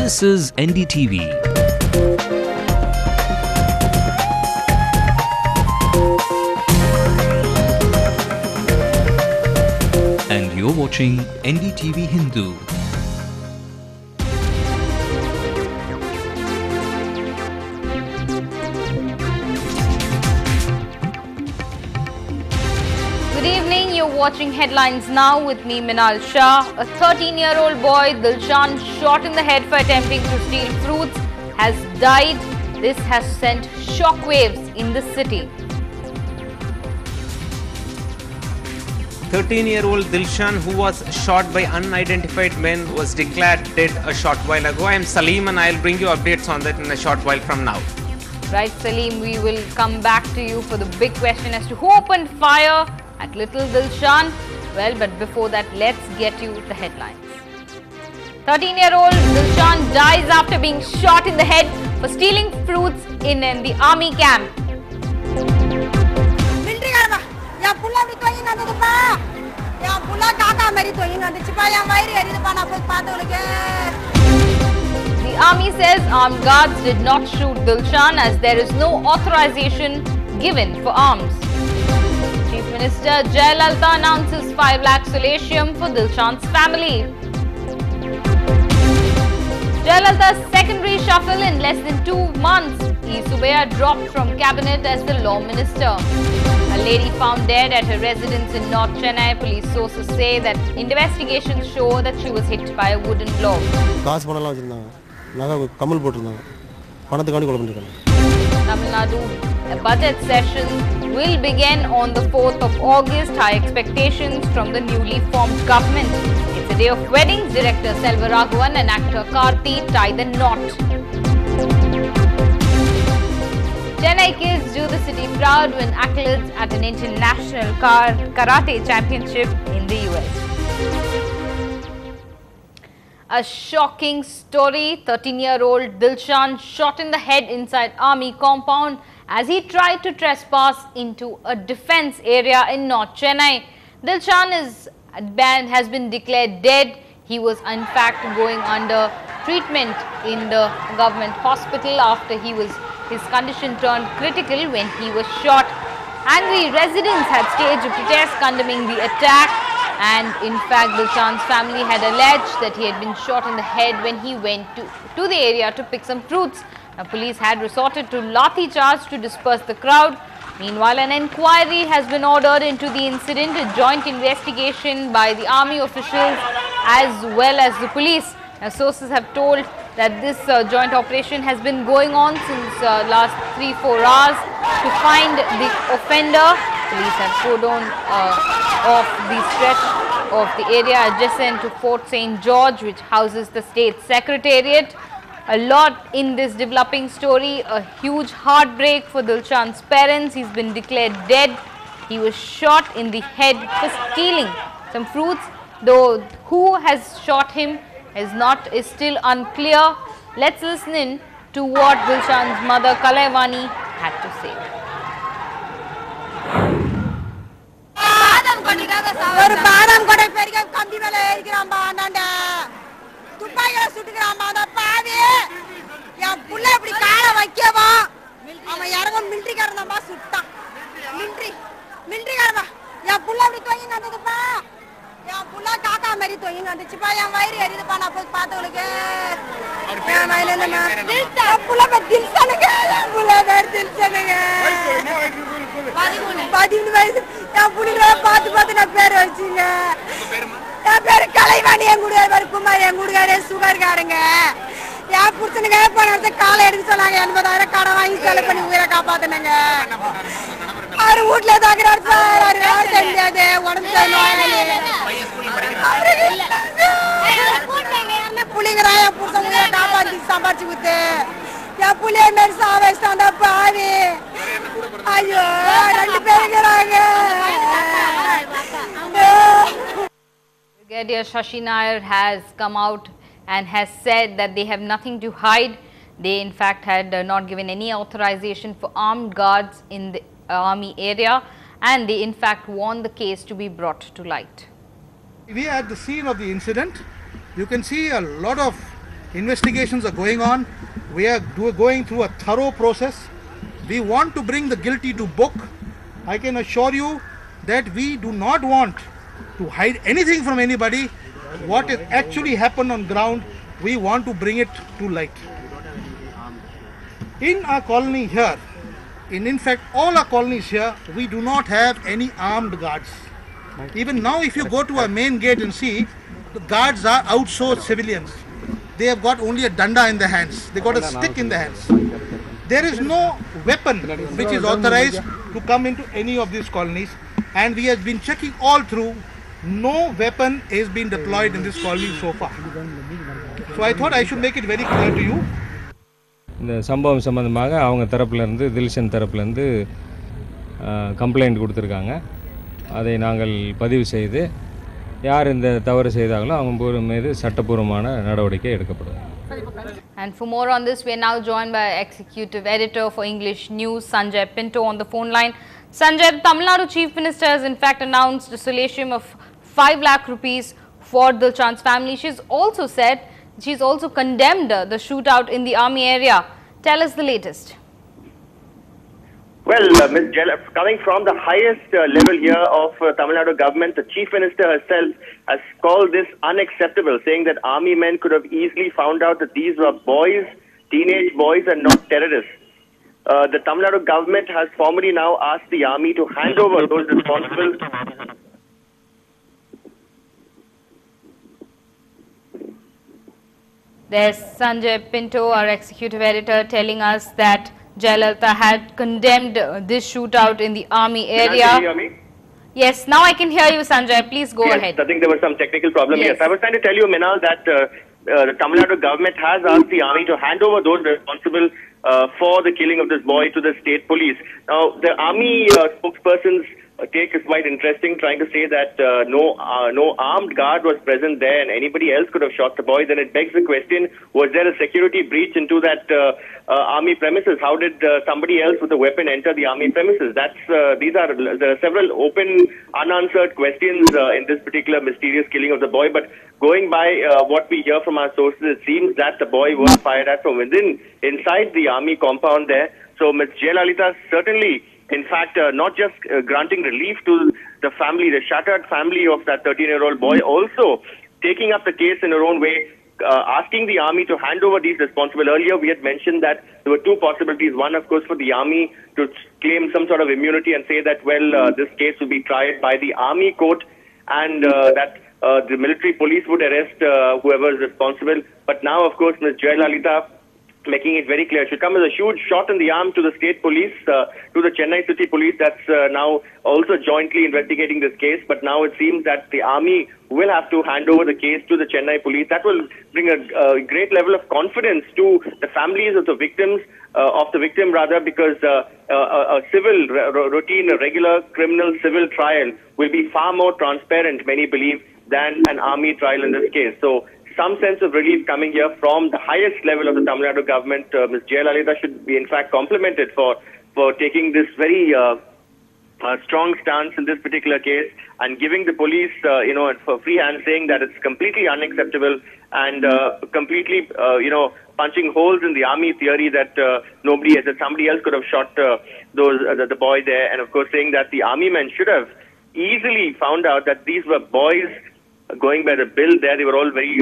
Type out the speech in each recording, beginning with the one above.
This is NDTV. And you're watching Ndtv-Hindu. Good evening, you're watching Headlines Now with me Minal Shah. A 13-year-old boy, Dilshan, shot in the head for attempting to steal fruits, has died. This has sent shockwaves in the city. 13-year-old Dilshan, who was shot by unidentified men, was declared dead a short while ago. I am Salim and I'll bring you updates on that in a short while from now. Right, Salim, we will come back to you for the big question as to who opened fire at little Dilshan. Well, but before that, let's get you the headlines. 13-year-old Dilshan dies after being shot in the head for stealing fruits in the army camp. The army says armed guards did not shoot Dilshan as there is no authorization given for arms. Chief Minister Jayalalitha announces 5 lakh solatium for Dilshan's family. Jayalalitha's secondary shuffle in less than 2 months. E. Subaya dropped from cabinet as the law minister. A lady found dead at her residence in North Chennai. Police sources say that investigations show that she was hit by a wooden block. Tamil Nadu budget session will begin on the 4th of August. High expectations from the newly formed government. It's a day of weddings. Director Selvaraghavan and actor Karthi tie the knot. Chennai kids do the city proud when accolades at an international karate championship in the US. A shocking story. 13-year-old Dilshan shot in the head inside army compound as he tried to trespass into a defense area in North Chennai. Dilshan has been declared dead. He was in fact going under treatment in the government hospital after his condition turned critical when he was shot. Angry residents had staged a protest condemning the attack. And in fact, Dilshan's family had alleged that he had been shot in the head when he went to the area to pick some fruits. Now, police had resorted to lathi charge to disperse the crowd. Meanwhile, an inquiry has been ordered into the incident, a joint investigation by the army officials as well as the police. Now, sources have told that this joint operation has been going on since last 3-4 hours to find the offender. Police have cordoned off the stretch of the area adjacent to Fort St. George, which houses the state secretariat. A lot in this developing story. A huge heartbreak for Dilshan's parents. He's been declared dead. He was shot in the head for stealing some fruits, though who has shot him is still unclear. Let's listen in to what Dilshan's mother Kalaivani had to say. Brigadier Shashi Nair has come out and has said that they have nothing to hide. They in fact had not given any authorization for armed guards in the army area, and they in fact want the case to be brought to light. We are at the scene of the incident. You can see a lot of Investigations are going on. We are going through a thorough process. We want to bring the guilty to book. I can assure you that we do not want to hide anything from anybody. What has actually happened on ground, we want to bring it to light. In our colony here, in fact all our colonies here, we do not have any armed guards. Even now if you go to our main gate and see, the guards are outsourced civilians. They have got only a danda in their hands. They got a stick in their hands. There is no weapon which is authorized to come into any of these colonies, and we have been checking all through. No weapon is being deployed in this colony so far. So I thought I should make it very clear to you. இந்த சம்பவம் சம்பந்தமாக அவங்க தரப்பிலிருந்து தில்ஷன் தரப்பிலிருந்து complaint கொடுத்துருக்காங்க. அதை நாங்கள் பதிவு செய்து யார் இந்த தவறு செய்தாங்களோ அவங்க மீது சட்டப்பூர்வமான நடவடிக்கை எடுக்கப்படும். And for more on this, we are now joined by Executive Editor for English News, Sanjay Pinto, on the phone line. Sanjay, the Tamil Nadu Chief Minister has in fact announced a solatium of 5 lakh rupees for Dilshan's family. She's also condemned the shootout in the army area. Tell us the latest. Well, Ms. Jella, coming from the highest level here of Tamil Nadu government, the Chief Minister herself has called this unacceptable, saying that army men could have easily found out that these were boys, teenage boys, and not terrorists. The Tamil Nadu government has formally now asked the army to hand over those responsible. There's Sanjay Pinto, our executive editor, telling us that Jayalalitha had condemned this shootout in the army area. Can you hear me? Yes, now I can hear you, Sanjay. Please go ahead. I think there was some technical problem. Yes. Yes, I was trying to tell you, Minal, that the Tamil Nadu government has asked the army to hand over those responsible for the killing of this boy to the state police. Now, the army spokesperson's take is quite interesting, trying to say that no armed guard was present there and anybody else could have shot the boy. Then it begs the question, was there a security breach into that army premises? How did somebody else with a weapon enter the army premises? There are several open, unanswered questions in this particular mysterious killing of the boy. But going by what we hear from our sources, it seems that the boy was fired at from within, inside the army compound there. So Ms. Jayalalitha certainly, in fact, not just granting relief to the family, the shattered family of that 13-year-old boy, also taking up the case in her own way, asking the army to hand over these responsible. Earlier, we had mentioned that there were two possibilities. One, of course, for the army to claim some sort of immunity and say that, well, this case will be tried by the army court and that the military police would arrest whoever is responsible. But now, of course, Ms. Jayalalitha making it very clear. It should come as a huge shot in the arm to the state police, to the Chennai City Police that's now also jointly investigating this case. But now it seems that the army will have to hand over the case to the Chennai Police. That will bring a great level of confidence to the families of the victims, because a civil, routine, a regular criminal civil trial will be far more transparent, many believe, than an army trial in this case. So some sense of relief coming here from the highest level of the Tamil Nadu government. Ms. Jayalalitha should be in fact complimented for taking this very strong stance in this particular case and giving the police, for free hand, saying that it's completely unacceptable and completely, punching holes in the army theory that that somebody else could have shot the boy there, and of course saying that the army men should have easily found out that these were boys. Going by the bill there, they were all very,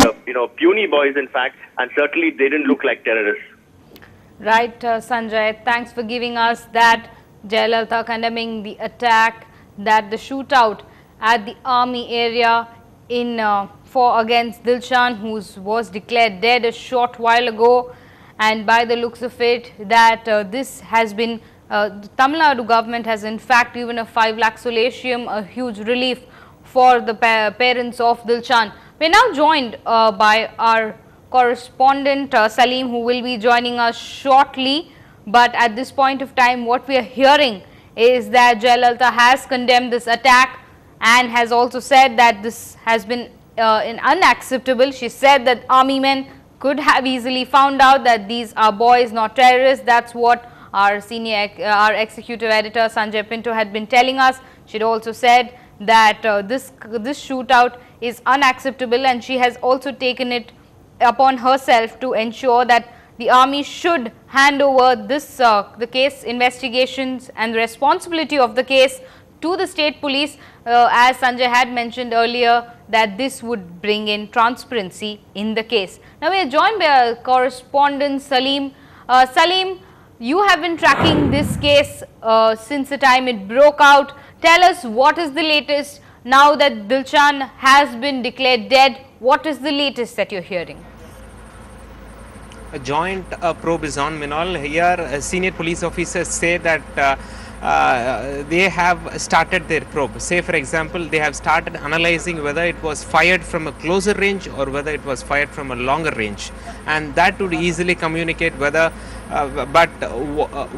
puny boys, in fact, and certainly they didn't look like terrorists. Right, Sanjay. Thanks for giving us that. Jayalalitha condemning the attack, that the shootout at the army area against Dilshan, who was declared dead a short while ago, and by the looks of it, that this has been, the Tamil Nadu government has in fact given a 5 lakh solatium, a huge relief for the parents of Dilshan. We are now joined by our correspondent Salim, who will be joining us shortly. But at this point of time, what we are hearing is that Jayalalitha has condemned this attack and has also said that this has been unacceptable. She said that army men could have easily found out that these are boys, not terrorists. That's what our executive editor Sanjay Pinto had been telling us. She had also said that this shootout is unacceptable, and she has also taken it upon herself to ensure that the army should hand over this the case investigations and the responsibility of the case to the state police, as Sanjay had mentioned earlier, that this would bring in transparency in the case. Now we are joined by our correspondent Salim. Salim, you have been tracking this case since the time it broke out. Tell us what is the latest now that Dilshan has been declared dead. What is the latest that you're hearing? A joint probe is on, Minal. Here, senior police officers say that they have started their probe. Say, for example, they have started analyzing whether it was fired from a closer range or whether it was fired from a longer range, and that would easily communicate whether. But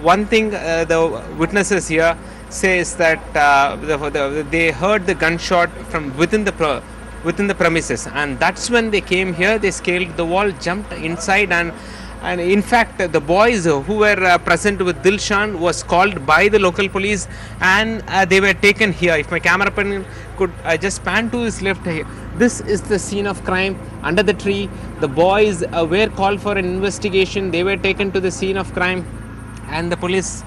one thing the witnesses here says that they heard the gunshot from within the premises, and that's when they came here. They scaled the wall, jumped inside, and in fact the boys who were present with Dilshan was called by the local police, and they were taken here. If my cameraman could just pan to his left here, this is the scene of crime under the tree. The boys were called for an investigation. They were taken to the scene of crime, and the police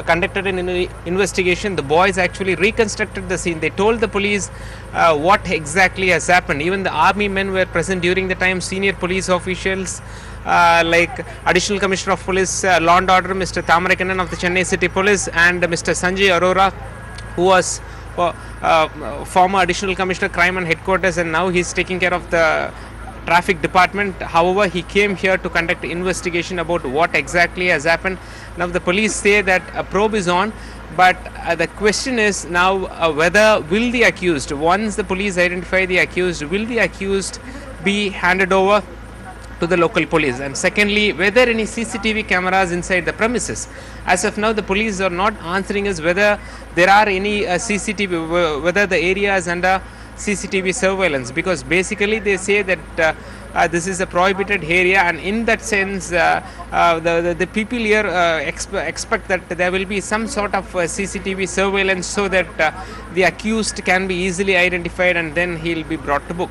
conducted an investigation. The boys actually reconstructed the scene. They told the police what exactly has happened. Even the army men were present during the time. Senior police officials like Additional Commissioner of Police, Law and Order, Mr. Thamarakanan of the Chennai City Police, and Mr. Sanjay Arora, who was former Additional Commissioner Crime and Headquarters, and now he's taking care of the Traffic Department. However, he came here to conduct investigation about what exactly has happened. Now the police say that a probe is on, but the question is now whether will the accused, once the police identify the accused, will the accused be handed over to the local police, and secondly, whether any CCTV cameras inside the premises. As of now, the police are not answering us whether there are any CCTV, whether the area is under CCTV surveillance, because basically they say that this is a prohibited area, and in that sense the people here expect that there will be some sort of CCTV surveillance so that the accused can be easily identified and then he will be brought to book.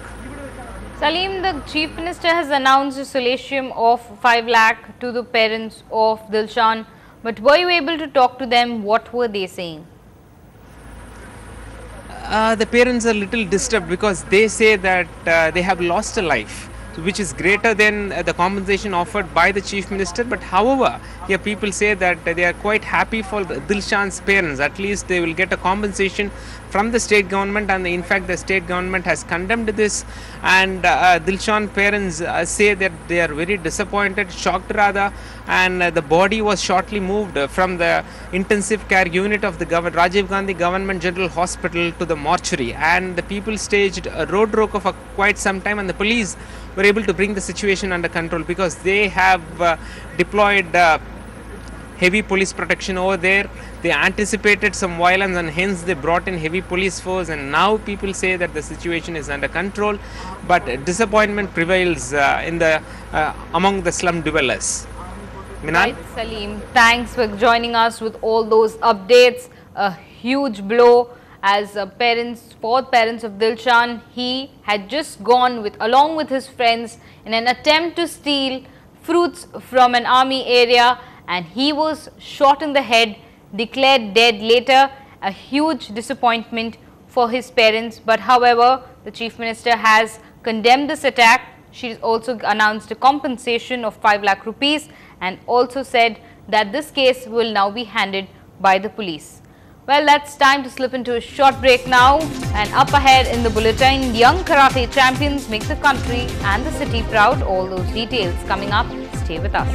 Salim, the Chief Minister has announced a solatium of 5 lakh to the parents of Dilshan, but were you able to talk to them? What were they saying? The parents are a little disturbed because they say that they have lost a life, which is greater than the compensation offered by the Chief Minister. But however, here people say that they are quite happy for Dilshan's parents. At least they will get a compensation from the state government, and in fact the state government has condemned this, and Dilshan parents say that they are very disappointed, shocked rather, and the body was shortly moved from the intensive care unit of the Rajiv Gandhi Government General Hospital to the mortuary, and the people staged a road roco for quite some time, and the police were able to bring the situation under control because they have deployed heavy police protection over there. They anticipated some violence and hence they brought in heavy police force, and now people say that the situation is under control, but disappointment prevails among the slum dwellers. Minal? Right, Salim, thanks for joining us with all those updates. A huge blow as parents of Dilshan. He had just gone along with his friends in an attempt to steal fruits from an army area, and he was shot in the head, declared dead later. A huge disappointment for his parents, but however the Chief Minister has condemned this attack. She also announced a compensation of 5 lakh rupees and also said that this case will now be handled by the police. Well, that's time to slip into a short break now, and up ahead in the bulletin, young karate champions make the country and the city proud. All those details coming up. Stay with us.